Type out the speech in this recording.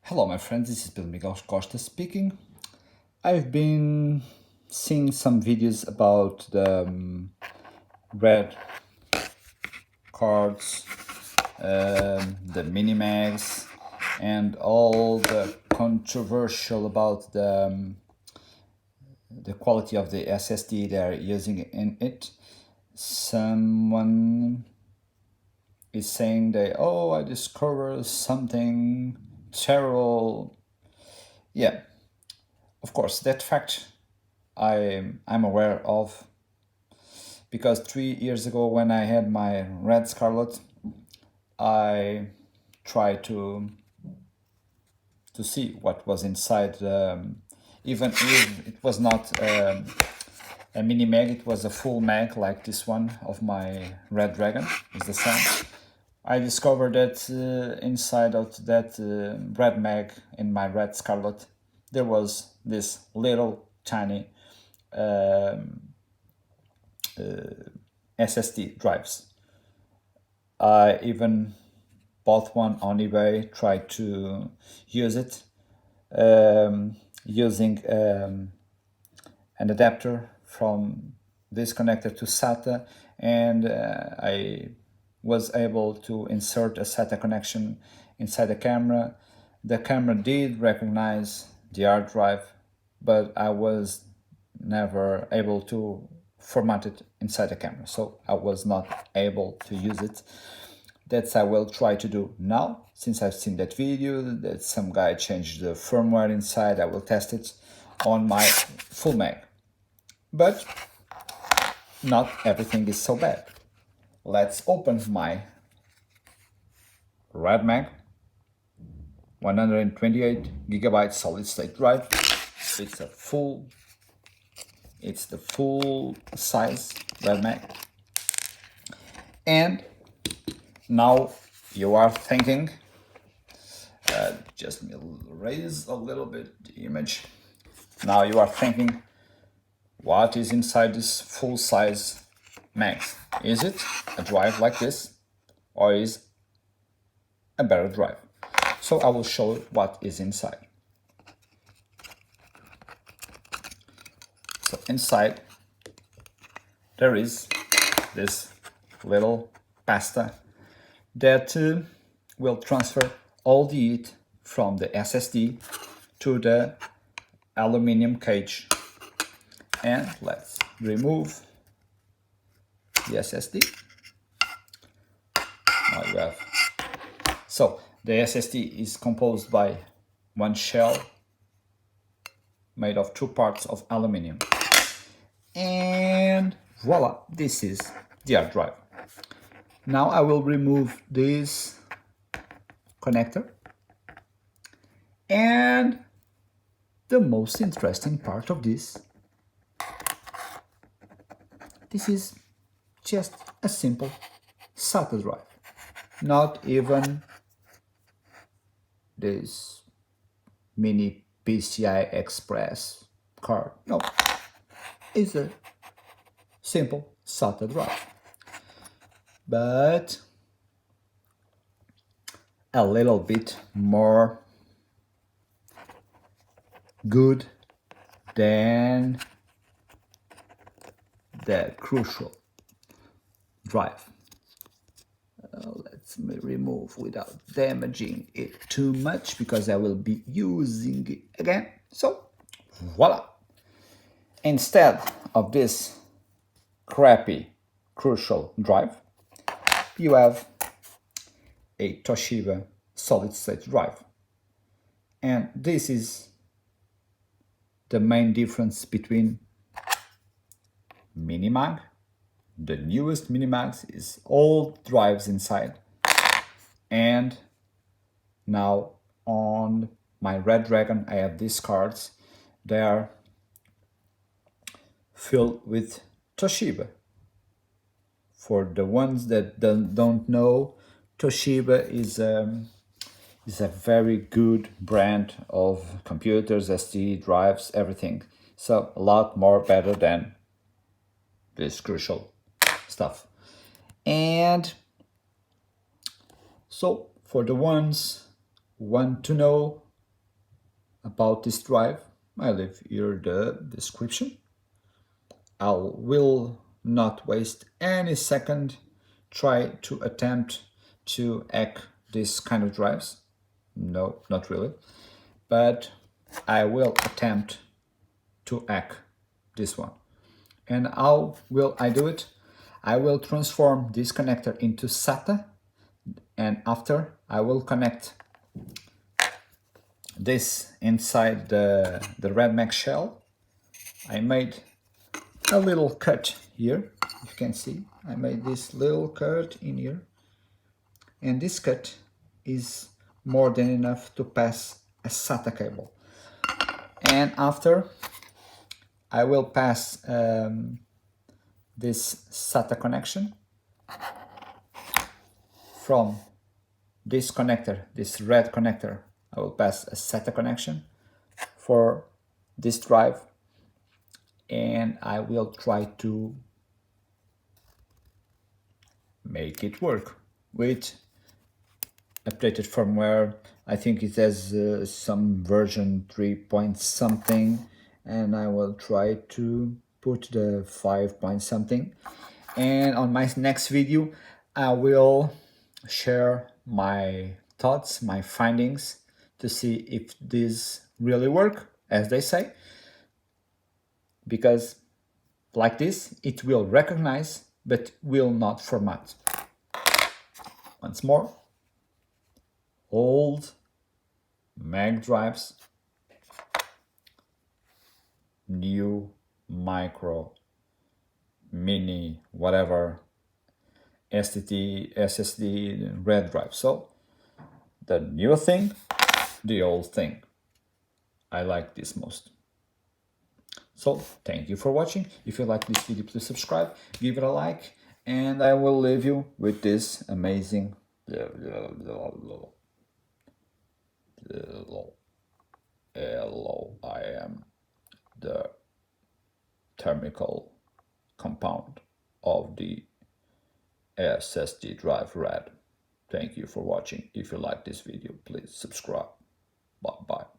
Hello, my friends, this is Miguel Costa speaking. I've been seeing some videos about the red cards, the mini mags, and all the controversial about the quality of the SSD they're using in it. Someone is saying that, oh, I discovered something terrible. Yeah, of course, that fact I'm aware of, because 3 years ago when I had my Red Scarlet, I tried to see what was inside. Even if it was not a mini mag, it was a full mag like this one of my Red Dragon. Is the same. I discovered that inside of that Red Mag in my Red Scarlet, there was this little tiny SSD drives. I even bought one on eBay, tried to use it using an adapter from this connector to SATA, and I was able to insert a SATA connection inside the camera. The camera did recognize the hard drive, but I was never able to format it inside the camera, so I was not able to use it. That's I will try to do now, since I've seen that video that some guy changed the firmware inside. I will test it on my full Mac. But not everything is so bad. Let's open my Redmag 128GB solid state drive. It's the full size Redmag. And now you are thinking, just raise a little bit the image. Now you are thinking, what is inside this full size mag? Is it a drive like this, or is a better drive? So I will show you what is inside. So inside there is this little pasta that will transfer all the heat from the SSD to the aluminum cage. And let's remove the SSD. Now you have. So the SSD is composed by one shell made of 2 parts of aluminum. And voila, this is the hard drive. Now I will remove this connector. And the most interesting part of this is just a simple SATA drive. Not even this mini PCI Express card. No, it's a simple SATA drive. But a little bit more good than the crucial drive. Let's remove without damaging it too much, because I will be using it again. So voila, instead of this crappy crucial drive, you have a Toshiba solid state drive. And this is the main difference between Minimag. The newest Minimags is all drives inside, and now on my Red Dragon I have these cards. They are filled with Toshiba. For the ones that don't know, Toshiba is a very good brand of computers, SD drives, everything. So a lot more better than this crucial stuff. And so for the ones who want to know about this drive, I leave here the description. I will not waste any second try to attempt to hack this kind of drives. No, not really. But I will attempt to hack this one. And how will I do it? I will transform this connector into SATA, and after I will connect this inside the Redmag shell. I made a little cut here, you can see. I made this little cut in here, and this cut is more than enough to pass a SATA cable. And after I will pass this SATA connection from this connector, this red connector. I will pass a SATA connection for this drive, and I will try to make it work with updated firmware. I think it has some version 3 point something, and I will try to put the 5 point something. And on my next video I will share my thoughts, my findings, to see if these really work as they say, because like this it will recognize but will not format. Once more, old mag drives, new micro, mini, whatever, SSD, red drive. So the new thing, the old thing. I like this most. So thank you for watching. If you like this video, please subscribe, give it a like, and I will leave you with this amazing hello, I am the thermical compound of the SSD drive red. Thank you for watching. If you like this video, please subscribe. Bye bye.